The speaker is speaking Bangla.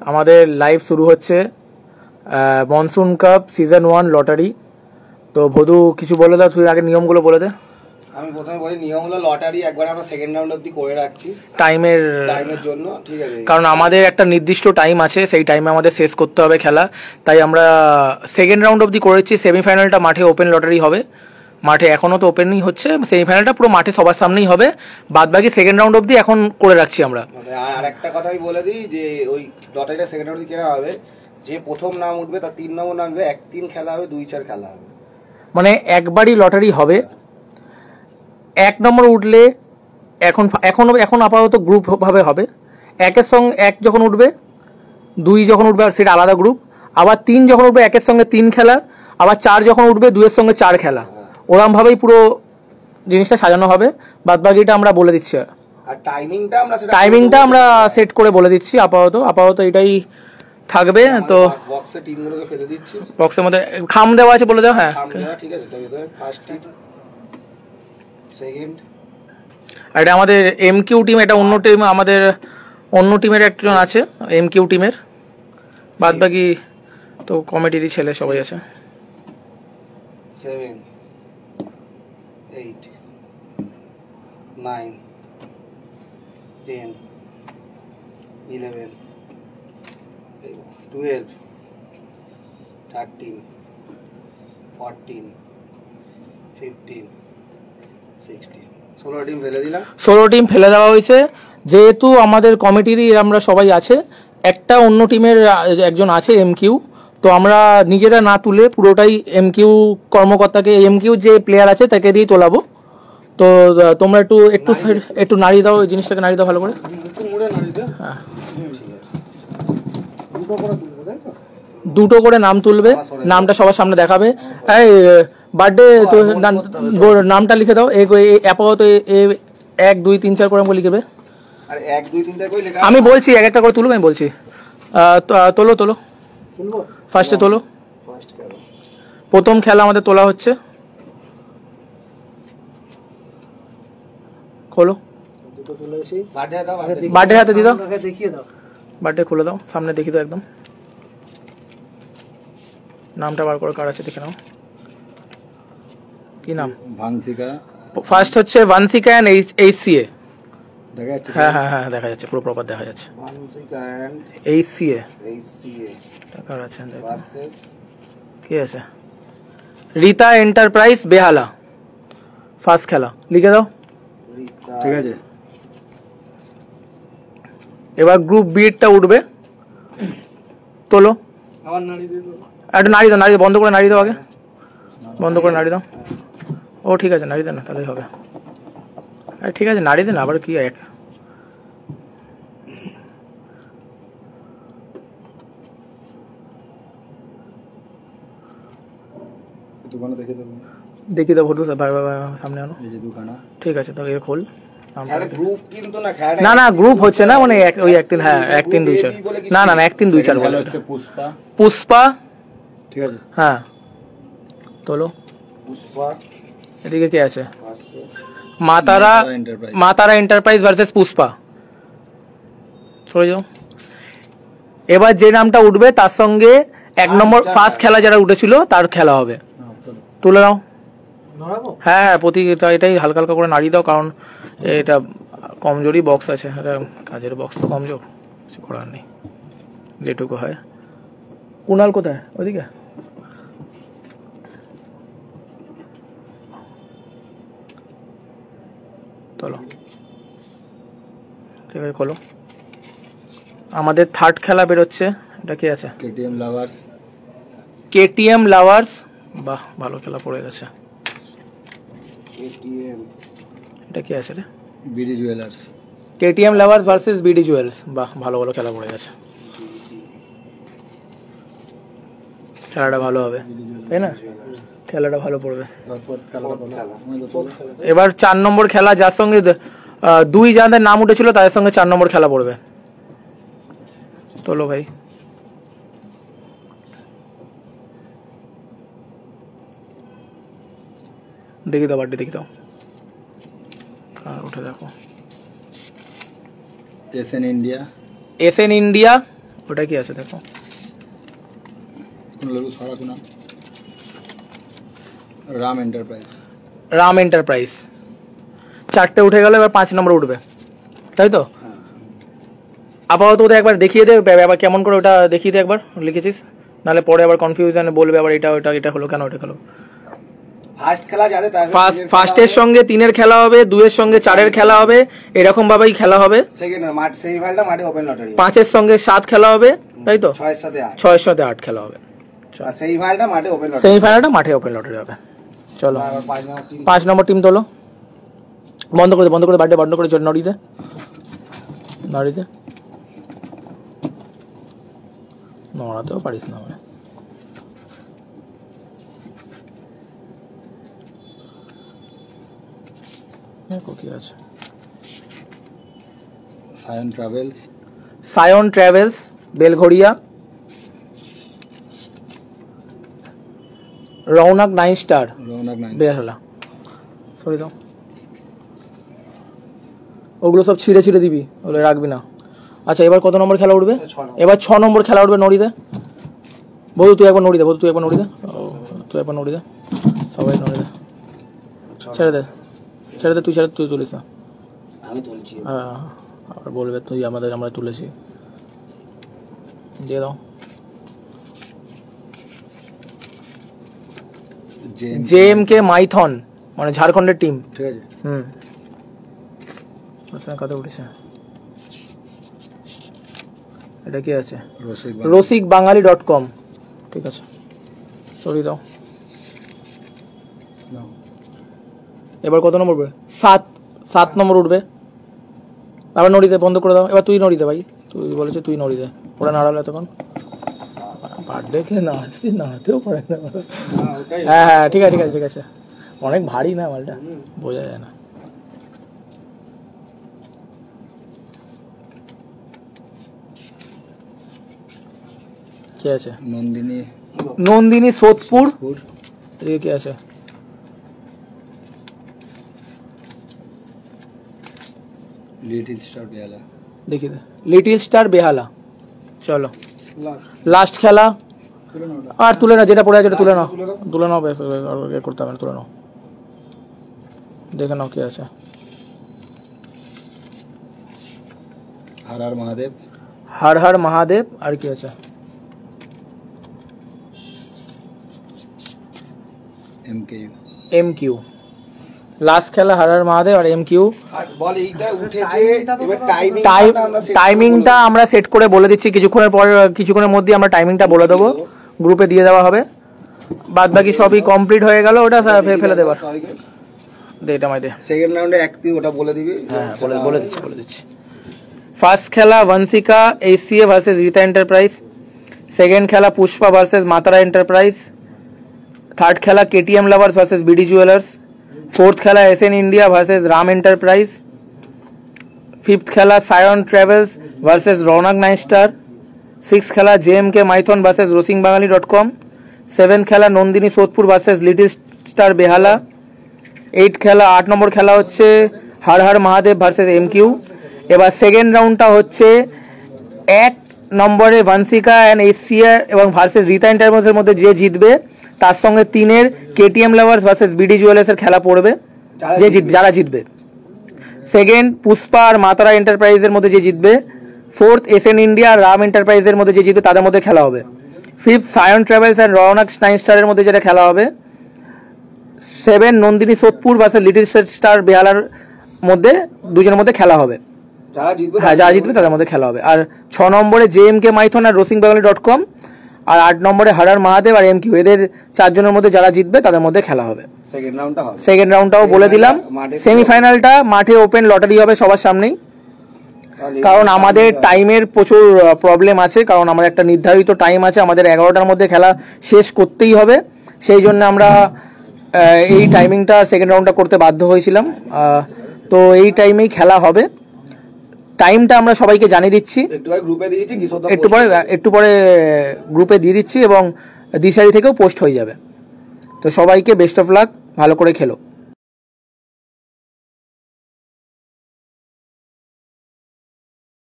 আমাদের লাইভ শুরু হচ্ছে মনসুন কাপ সিজন 1 লটারি। তো ভদু কিছু বলে দাও, তুই আগে নিয়মগুলো বলে দে। আমি প্রথমে বলি নিয়ম হলো লটারি একবার আমরা সেকেন্ড রাউন্ড অবধি করে রাখছি টাইমের জন্য, ঠিক আছে? কারণ আমাদের একটা নির্দিষ্ট টাইম আছে, সেই টাইমে আমাদের শেষ করতে হবে খেলা, তাই আমরা সেকেন্ড রাউন্ড অবধি করেছি। সেমিফাইনালটা মাঠে ওপেন লটারি হবে, মাঠে এখনও তো ওপেনই হচ্ছে, সেমিফাইনালটা পুরো মাঠে সবার সামনেই হবে, বাদ বাকি সেকেন্ড রাউন্ড অবধি এখন করে রাখছি আমরা। আর একটা কথা আমি বলে দিই যে ওই লটারিটা সেকেন্ড রাউন্ড কেনা হবে, যে প্রথম নাম উঠবে তার 3 নম্বর নাম হবে, 1-3 খেলা হবে, 2-4 খেলা হবে, মানে একবারই লটারি হবে। 1 নম্বর উঠলে এখন আপাতত গ্রুপ ভাবে হবে, 1-এর সঙ্গে 1 যখন উঠবে, 2 যখন উঠবে সেটা আলাদা গ্রুপ, আবার 3 যখন উঠবে 1-এর সঙ্গে 3 খেলা, আবার 4 যখন উঠবে 2-এর সঙ্গে 4 খেলা, ওরমভাবেই পুরো জিনিসটা সাজানো হবে। বাদ বাকিটা আমরা বলে দিচ্ছি, আর টাইমিংটা আমরা সেট করে বলে দিচ্ছি। আপাতত এটাই থাকবে। তো বক্সে টিমগুলোকে ফেলে দিচ্ছি, বক্সের মধ্যে খাম দেওয়া আছে, বলে দাও। হ্যাঁ ঠিক আছে, ফার্স্ট টিম, সেকেন্ড, আর এটা আমাদের এমকিউ টিম, এটা অন্য টিম, আমাদের অন্য টিমের একজন আছে এমকিউ টিমের, বাদ বাকি তো কমিটিরই ছেলে সবাই আছে। 7, 8, 9, 10, 11, 12, 13, 14, 15, 16, 16 টিম ফেলে দিলাম। 16 টিম ফেলে দেওয়া হয়েছে, যেহেতু আমাদের কমিটিরই আমরা সবাই আছে, একটা অন্য টিমের একজন আছে এমকিউ, তো আমরা নিজেরা না তুলে পুরোটাই এমকিউ কর্মকর্তাকে, এমকিউ যে প্লেয়ার আছে তাকে দিয়ে তোলাবো। তো তোমরা একটু নাড়িয়ে দাও, এই জিনিসটাকে নাড়িয়ে দাও ভালো করে। হ্যাঁ, 2টো করে নাম তুলবে, নামটা সবার সামনে দেখাবে। এই বার্থডে তো নামটা লিখে দাও, আপাতত 1 2 3 4 করে আমাকে লিখবে। আর 1 2 3 4 করে লেখা আমি বলছি, একটা করে তুলবে, আমি বলছি। তোলো ফার্স্টে তোলো। প্রথম খেলা আমাদের তোলা হচ্ছে, খোলো। বার্থডে হাতে দিয়ে দাও, বার্থডে খুলে দাও, সামনে দেখিয়ে দাও একদম। নামটা বার করে কার আছে দেখে নাও, কি নাম? ভানসিকা। ফার্স্ট হচ্ছে ভানসিকা এন্ড এইচসিএ, দেখা যাচ্ছে? হ্যাঁ দেখা যাচ্ছে, পুরো প্রপার দেখা যাচ্ছে। ভানসিকা এন্ড এইচসিএ কার আছে? ভার্সেস কি আছে? রিতা এন্টারপ্রাইজ বেহালা, ফার্স্ট খেলা, লিখে দাও। ঠিক আছে। এবার গ্রুপ বিটা উঠবে, তোলো। আবার নাড়ি দাও, একটু নাড়ি দাও, বন্ধ করে নাড়ি দাও, আগে বন্ধ করে নাড়ি দাও। ও ঠিক আছে, নাড়ি দেন না, তাহলেই হবে। আরে ঠিক আছে, নাড়ি দেন, আবার কি এক দেখি দাও, ভোট সামনে আনো, ঠিক আছে। তো এর খোল, না গ্রুপ হচ্ছে না, মানে ওই 1 3, হ্যাঁ 1 3 2 4, না 1 3 2 4 বলে। পুষ্পা, ঠিক আছে, হ্যাঁ তোলো। পুষ্পা, এদিকে কে আছে? মাতারা এন্টারপ্রাইজ ভার্সেস পুষ্পা, সরে যাও। এবার যে নামটা উঠবে তার সঙ্গে 1 নম্বর ফার্স্ট খেলা যারা উঠেছিল তার খেলা হবে, তুলে দাও। হ্যাঁ এটাই হালকা হালকা করে নাড়িয়ে দাও, কারণ এটা কমজোরি বক্স আছে, কাজের বক্স তো কমজোর, কিছু করার নেই, যেটুকু হয়। কুণাল কোথায়? ওইদিকে চলো, ঠিক আছে, খোলো। আমাদের থার্ড খেলা বেরোচ্ছে, এটা কি আছে? কেটিএম লাভার্স, বাহ ভালো খেলা পড়ে গেছে। এটা কি আছে রে? BD jewellers, KTM lovers versus BD jewellers, বাহ ভালো খেলা পড়ে গেছে, খেলাটা ভালো হবে, তাই না? খেলাটা ভালো পড়বে। এবার 4 নম্বর খেলা, যার সঙ্গে 2 যাদের নাম উঠেছিল তাদের সঙ্গে 4 নম্বর খেলা পড়বে, তোলো ভাই। দেখি দাও, বার্থডে দেখি দাও, উঠে দেখো। এসএন ইন্ডিয়া ওটা কি আছে দেখো, রাম এন্টারপ্রাইজ। রাম এন্টারপ্রাইজ 4টে উঠে গেল, এবার 5 নম্বর উঠবে, তাই তো? আপাতত ওদের একবার দেখিয়ে দে ব্যাপার কেমন করে, ওটা দেখিয়ে দে একবার লিখেছিস, নাহলে পরে আবার কনফিউশনে বলবে আবার এটা ওটা এটা হলো কেন ওটা হলো। ফার্স্ট খেলা যাবে তার ফার্স্টের সঙ্গে 3-এর খেলা হবে, 2-এর সঙ্গে 4-এর খেলা হবে, এরকম ভাবেই খেলা হবে। সেকেন্ড মাঠ সেমিফাইনালটা মাঠে ওপেন লটারি। 5-এর সঙ্গে 7 খেলা হবে, তাই তো? 6-এর সাথে 8। 6-এর সাথে 8 খেলা হবে। আর সেমিফাইনালটা মাঠে ওপেন লটারি। সেমিফাইনালটা মাঠে ওপেন লটারি হবে। চলো 5 নম্বর টিম তোলো, বন্ধ করে দে বাড়িটা বন্ধ করে, চল নড়িতে নড়াতেও পারিস না মানে। কি আছে? সায়ন ট্রাভেলস বেলঘড়িয়া, রৌনক 9 স্টার বেহালা। সরি দাও, ওগুলো সব ছিঁড়ে দিবি, ওগুলো রাখবি না। আচ্ছা এবার কত নম্বর খেলা উঠবে? এবার 6 নম্বর খেলা উঠবে, নড়িতে বধু তুই একবার নড়ি দে, তুই একবার নড়ি দে, সবাই নড়ি দে, ছেড়ে দে তুই তুলিস না, আমি তুলছি। হ্যাঁ আবার বলবে তুই আমরা তুলেছি, দিয়ে দাও। জেএমকে মাইথন মানে ঝাড়খণ্ডের টিম, ঠিক আছে। কত উঠেছে? এটা কি আছে? rosikbangali.com, ঠিক আছে সরি দাও। এবার কত নম্বর উঠবে? 7 নম্বর উঠবে, আবার নড়িতে বন্ধ করে দাও। এবার তুই নড়িতে ভাই, তুই বলেছে তুই নড়িতে, ওরা নাড়ালো এতক্ষণ বার্থডে কে নাড়াতেও পারে না। হ্যাঁ ঠিক আছে, অনেক ভারী না মালটা, বোঝা যায় না। কি আছে? নন্দিনী সোদপুর, এদিকে কি আছে? দেখি লিটিল স্টার বেহালা। চলো লাস্ট খেলা, আর তুলে না, যেটা পড়ে আছে তুলে নাও বেশ, করতে হবে না, তুলে নাও, দেখে নাও কি আছে। হর হর মহাদেব, আর কি আছে? এমকিউ। লাস্ট খেলা হর হর মহাদেব আর এমকিউ। টাইমিংটা আমরা সেট করে বলে দিচ্ছি, কিছুক্ষণের মধ্যে আমরা টাইমিংটা বলে দেবো, গ্রুপে দিয়ে দেওয়া হবে। বাদ বাকি সবই কমপ্লিট হয়ে গেল, ওটা ফেলে দেবার। এটা মাই দে, সেকেন্ড রাউন্ডে ওটা বলে দিবি। হ্যাঁ বলে দিচ্ছি। ফার্স্ট খেলা Bonsika ACA versus Rita enterprise, second খেলা Pushpa versus Matara enterprise, third খেলা KTM lovers versus BD jewellers, fourth खेला SN India versus Ram enterprise, fifth खेला Sayan travels versus Raunak 9 star, six खेला JMK Maithon versus rosikbangali.com, seven खेला Nandini Sodepur versus little star Behala, 8 खेला 8 नम्बर खेला होच्छे हर हर महादेव वर्सेस एमकिউ। এবার সেকেন্ড রাউন্ডটা হচ্ছে 1 নম্বরে বনসিকা এন্ড এসিএ এবং ভার্সেস রিতা এন্টারপ্রাইজের মধ্যে যে জিতবে তার সঙ্গে 3-এর KTM lovers versus BD jewellers এর খেলা পড়বে, যারা জিতবে। সেকেন্ড পুষ্পা আর মাতারা এন্টারপ্রাইজের মধ্যে যে জিতবে, ফোর্থ এসএন ইন্ডিয়া আর রাম এন্টারপ্রাইজের মধ্যে যে জিতবে তাদের মধ্যে খেলা হবে, ফিফথ সায়ন ট্রাভেলস আর রৌনক 9 স্টারের মধ্যে যেটা খেলা হবে, 7 Nandini Sodepur versus little star বেহালার মধ্যে দুজনের মধ্যে খেলা হবে, যারা জিতবে তাদের মধ্যে খেলা হবে। আর 6 নম্বরে জেএমকে মাইথন আর rosikbangali.com, আর 8 নম্বরে হর হর মহাদেব আর এমকিউ, এদের 4 জনের মধ্যে যারা জিতবে তাদের মধ্যে খেলা হবে। সেকেন্ড রাউন্ডটাও বলে দিলাম। সেমিফাইনালটা মাঠে ওপেন লটারি হবে সবার সামনেই, কারণ আমাদের টাইমের প্রচুর প্রবলেম আছে, কারণ আমাদের একটা নির্ধারিত টাইম আছে, আমাদের 11টার মধ্যে খেলা শেষ করতেই হবে, সেই জন্য আমরা এই টাইমিংটা সেকেন্ড রাউন্ডটা করতে বাধ্য হয়েছিলাম। তো এই টাইমেই খেলা হবে, টাইমটা আমরা সবাইকে জানিয়ে দিচ্ছি, একটু পরে গ্রুপে দিয়ে দিচ্ছি এবং দিশারি থেকেও পোস্ট হয়ে যাবে। তো সবাইকে বেস্ট অফ লাক, ভালো করে খেলো।